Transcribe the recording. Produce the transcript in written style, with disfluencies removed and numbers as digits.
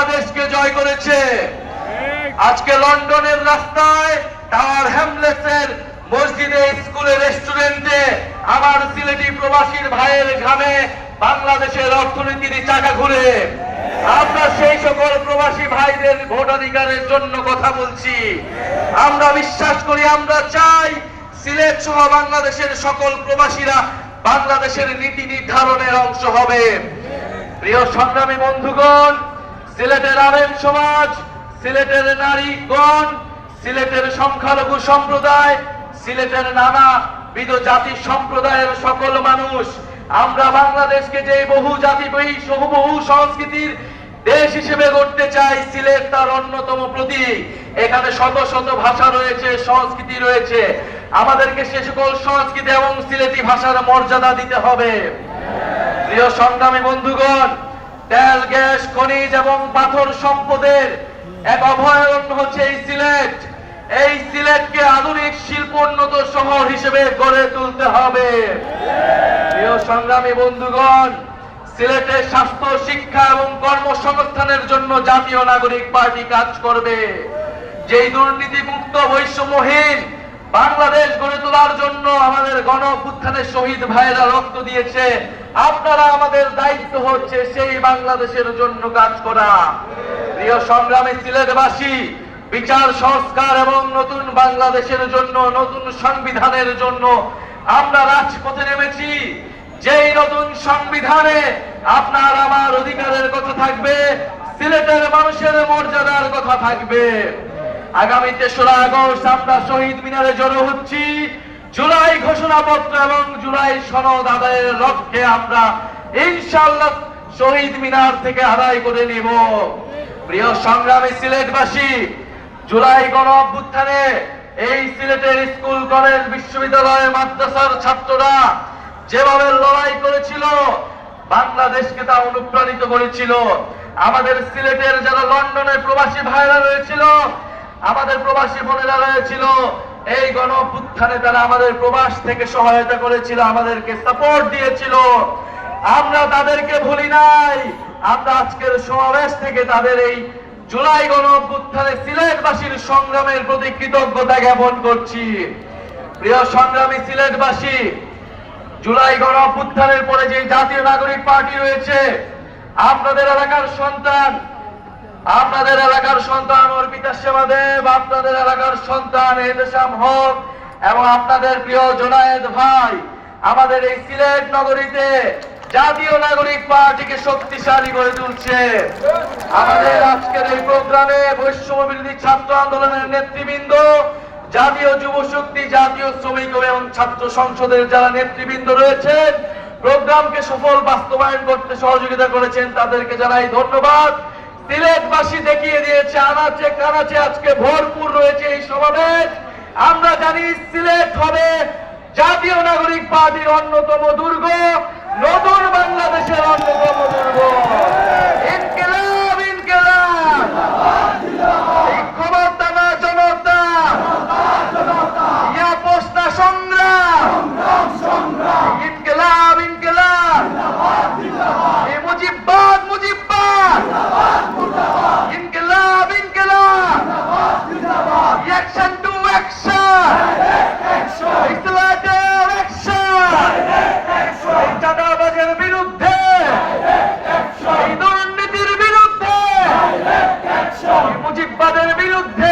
বাংলাদেশকে জয় করেছে। আজকে লন্ডনের রাস্তায়, টাওয়ার হ্যামলেটসের মসজিদে, স্কুলে, রেস্টুরেন্টে আমার সিলেটি প্রবাসীর ভাইয়ের ঘামে বাংলাদেশের অর্থনীতির চাকা ঘুরে। আমরা সেই সকল প্রবাসী ভাইদের ভোটাধিকারের জন্য কথা বলছি। আমরা বিশ্বাস করি, আমরা চাই সিলেট সহ বাংলাদেশের সকল প্রবাসীরা বাংলাদেশের নীতি নির্ধারণের অংশ হবে। প্রিয় সংগ্রামী বন্ধুগণ, সিলেটের আলেম সমাজ, সিলেটের নারীগণ, সিলেটের সংখ্যালঘু সম্প্রদায়, সিলেটের নানাবিধ জাতি সম্প্রদায়ের সকল মানুষ, আমরা বাংলাদেশকে যে বহু জাতি বহু সংস্কৃতির দেশ হিসেবে গড়তে চাই, সিলেট তার অন্যতম প্রতীক। এখানে শত শত ভাষা রয়েছে, সংস্কৃতি রয়েছে। আমাদেরকে সে সকল সংস্কৃতি এবং সিলেটি ভাষার মর্যাদা দিতে হবে। প্রিয় সংগ্রামী বন্ধুগণ, তেল, গ্যাস, খনিজ এবং পাথর সম্পদের এক অভয়ারণ্য হচ্ছে এই সিলেট। এই সিলেটকে আধুনিক শিল্পোন্নত শহর হিসেবে গড়ে তুলতে হবে। প্রিয় সংগ্রামী বন্ধুগণ, সিলেটের স্বাস্থ্য, শিক্ষা এবং কর্মসংস্থানের জন্য জাতীয় নাগরিক পার্টি কাজ করবে। যেই দুর্নীতিমুক্ত, বৈষম্যহীন বাংলাদেশ গড়ে তোলার জন্য আমাদের গণ অভ্যুত্থানের শহীদ ভাইয়েরা রক্ত দিয়েছে, আপনারা, আমাদের দায়িত্ব হচ্ছে সেই বাংলাদেশের জন্য কাজ করা। প্রিয় সংগ্রামী সিলেটবাসী, বিচার সংস্কার এবং নতুন বাংলাদেশের জন্য, নতুন সংবিধানের জন্য আমরা রাজপথে নেমেছি। যেই নতুন সংবিধানে আপনার আমার অধিকারের কথা থাকবে, সিলেটের মানুষের মর্যাদার কথা থাকবে। আগামী ৩রা আগস্ট আমরা শহীদ মিনারে জড়ো হচ্ছি। জুলাই ঘোষণাপত্র এবং জুলাই সনদ আদায়ের লক্ষ্যে আমরা ইনশাআল্লাহ শহীদ মিনার থেকে আদায় করে নিব। প্রিয় সংগ্রামী সিলেটবাসী, জুলাই গণ অভ্যুত্থানে এই সিলেটের স্কুল, কলেজ, বিশ্ববিদ্যালয়, মাদ্রাসার ছাত্ররা যেভাবে লড়াই করেছিল, বাংলাদেশকে তা অনুপ্রাণিত করেছিল। আমাদের সিলেটের যারা লন্ডনের প্রবাসী ভাইরা রয়েছিল, আমাদের প্রবাসী বোনেরা রয়েছিল, এই গণ অভ্যুত্থানে তারা আমাদের প্রবাস থেকে সহায়তা করেছিল, আমাদেরকে সাপোর্ট দিয়েছিল। আমরা তাদেরকে ভুলি নাই। আমরা আজকের সমাবেশ থেকে তাদের এই জুলাই গণ অভ্যুত্থানে সিলেটবাসীর সংগ্রামের প্রতি কৃতজ্ঞতা জ্ঞাপন করছি। প্রিয় সংগ্রামী সিলেটবাসী, জুলাই গণ অভ্যুত্থানের পরে যে জাতীয় নাগরিক পার্টি রয়েছে, আপনাদের এলাকার সন্তান অর্পিতা সেবাদেব, আপনাদের এলাকার সন্তান এহতেশাম হক এবং আপনাদের প্রিয় জোনায়েদ ভাই আমাদের এই সিলেট নগরীতে জাতীয় নাগরিক পার্টিকে শক্তিশালী করে তুলছে। আমাদের আজকের এই প্রোগ্রামে বৈষম্য বিরোধী ছাত্র আন্দোলনের নেতৃবৃন্দ, জাতীয় যুব শক্তি, জাতীয় শ্রমিক এবং ছাত্র সংসদের যারা নেতৃবৃন্দ রয়েছেন, প্রোগ্রামকে সফল বাস্তবায়ন করতে সহযোগিতা করেছেন, তাদেরকে জানাই ধন্যবাদ। সিলেটবাসী দেখিয়ে দিয়েছে, আনাচে কানাচে আজকে ভরপুর রয়েছে এই সমাবেশ। আমরা জানি সিলেট হবে জাতীয় নাগরিক পার্টির অন্যতম দুর্গ, নতুন বাংলাদেশের অন্যতম দুর্গ। ইনকিলাব, ইনকিলাব, ক্ষমতা জনতা, ইয়া পোস্তা সংগ্রাম, ইনকিলাব, ইনকিলাব, মুজিববাদ, মুজিববাদ, ইনকিলাব, ইনকিলাব, অ্যাকশন টু অ্যাকশন, ইসলামের অ্যাকশন, চাঁদাবাজের বিরুদ্ধে, এই দুর্নীতির বিরুদ্ধে, মুজিববাদের বিরুদ্ধে